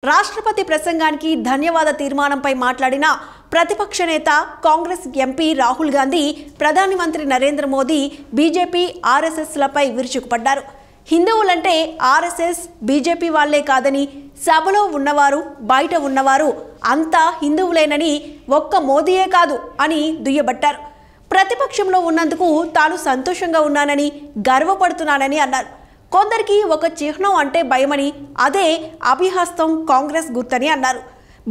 రాష్ట్రపతి ప్రసంగానికి ధన్యవాద తీర్మానంపై మాట్లాడిన ప్రతిపక్ష నేత కాంగ్రెస్ ఎంపీ రాహుల్ గాంధీ ప్రధానమంత్రి నరేంద్ర మోదీ బీజేపీ ఆర్ఎస్ఎస్లపై విరుచుకుపడ్డారు. హిందువులంటే ఆర్ఎస్ఎస్ బీజేపీ వాళ్లే కాదని, సభలో ఉన్నవారు బయట ఉన్నవారు అంతా హిందువులేనని, ఒక్క మోదీయే కాదు అని దుయ్యబట్టారు. ప్రతిపక్షంలో ఉన్నందుకు తాను సంతోషంగా ఉన్నానని, గర్వపడుతున్నానని అన్నారు. కొందరికి ఒక చిహ్నం అంటే భయమని, అదే అభిహస్తం కాంగ్రెస్ గుర్తని అన్నారు.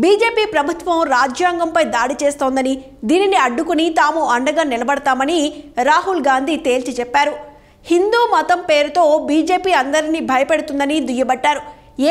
బీజేపీ ప్రభుత్వం రాజ్యాంగంపై దాడి చేస్తోందని, దీనిని అడ్డుకుని తాము అండగా నిలబడతామని రాహుల్ గాంధీ తేల్చి చెప్పారు. హిందూ మతం పేరుతో బీజేపీ అందరినీ భయపెడుతుందని దుయ్యబట్టారు.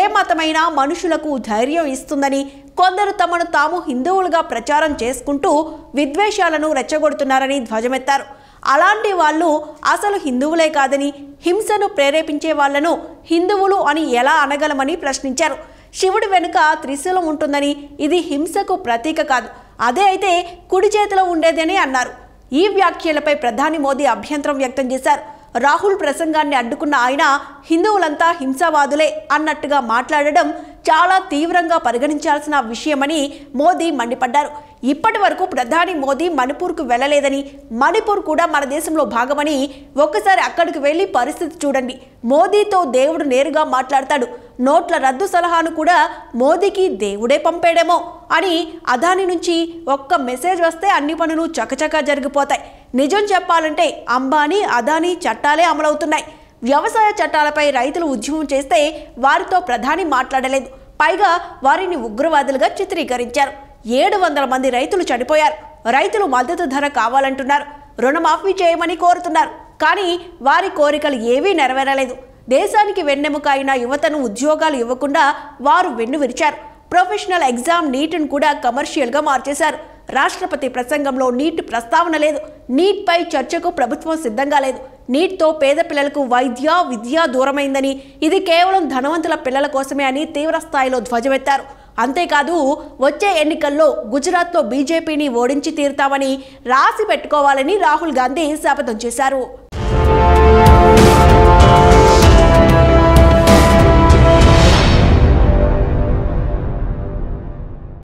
ఏ మతమైనా మనుషులకు ధైర్యం ఇస్తుందని, కొందరు తమను తాము హిందువులుగా ప్రచారం చేసుకుంటూ విద్వేషాలను రెచ్చగొడుతున్నారని ధ్వజమెత్తారు. అలాంటి వాళ్ళు అసలు హిందువులే కాదని, హింసను ప్రేరేపించే వాళ్లను హిందువులు అని ఎలా అనగలమని ప్రశ్నించారు. శివుడి వెనుక త్రిశూలం ఉంటుందని, ఇది హింసకు ప్రతీక కాదు, అదే అయితే కుడి చేతిలో ఉండేదని అన్నారు. ఈ వ్యాఖ్యలపై ప్రధాని మోదీ అభ్యంతరం వ్యక్తం చేశారు. రాహుల్ ప్రసంగాన్ని అడ్డుకున్న ఆయన హిందువులంతా హింసావాదులే అన్నట్టుగా మాట్లాడడం చాలా తీవ్రంగా పరిగణించాల్సిన విషయమని మోదీ మండిపడ్డారు. ఇప్పటి వరకు ప్రధాని మోదీ మణిపూర్కు వెళ్ళలేదని, మణిపూర్ కూడా మన దేశంలో భాగమని, ఒక్కసారి అక్కడికి వెళ్ళి పరిస్థితి చూడండి. మోదీతో దేవుడు నేరుగా మాట్లాడతాడు. నోట్ల రద్దు సలహాను కూడా మోదీకి దేవుడే పంపాడేమో అని, అదాని నుంచి ఒక్క మెసేజ్ వస్తే అన్ని పనులు చకచకా జరిగిపోతాయి. నిజం చెప్పాలంటే అంబానీ అదానీ చట్టాలే అమలవుతున్నాయి. వ్యవసాయ చట్టాలపై రైతులు ఉద్యమం చేస్తే వారితో ప్రధాని మాట్లాడలేదు. పైగా వారిని ఉగ్రవాదులుగా చిత్రీకరించారు. 700 మంది రైతులు చనిపోయారు. రైతులు మద్దతు ధర కావాలంటున్నారు. రుణమాఫీ చేయమని కోరుతున్నారు. కానీ వారి కోరికలు ఏవీ నెరవేరలేదు. దేశానికి వెన్నెముక అయిన యువతను ఉద్యోగాలు ఇవ్వకుండా వారు వెన్ను విరిచారు. ప్రొఫెషనల్ ఎగ్జామ్ నీట్ను కూడా కమర్షియల్గా మార్చేశారు. రాష్ట్రపతి ప్రసంగంలో నీట్ ప్రస్తావన లేదు. నీట్పై చర్చకు ప్రభుత్వం సిద్ధంగా లేదు. నీట్తో పేద పిల్లలకు విద్య దూరమైందని, ఇది కేవలం ధనవంతుల పిల్లల కోసమే అని తీవ్ర స్థాయిలో ధ్వజమెత్తారు. అంతేకాదు, వచ్చే ఎన్నికల్లో గుజరాత్లో బీజేపీని ఓడించి తీరుతామని రాసి పెట్టుకోవాలని రాహుల్ గాంధీ శపథం చేశారు.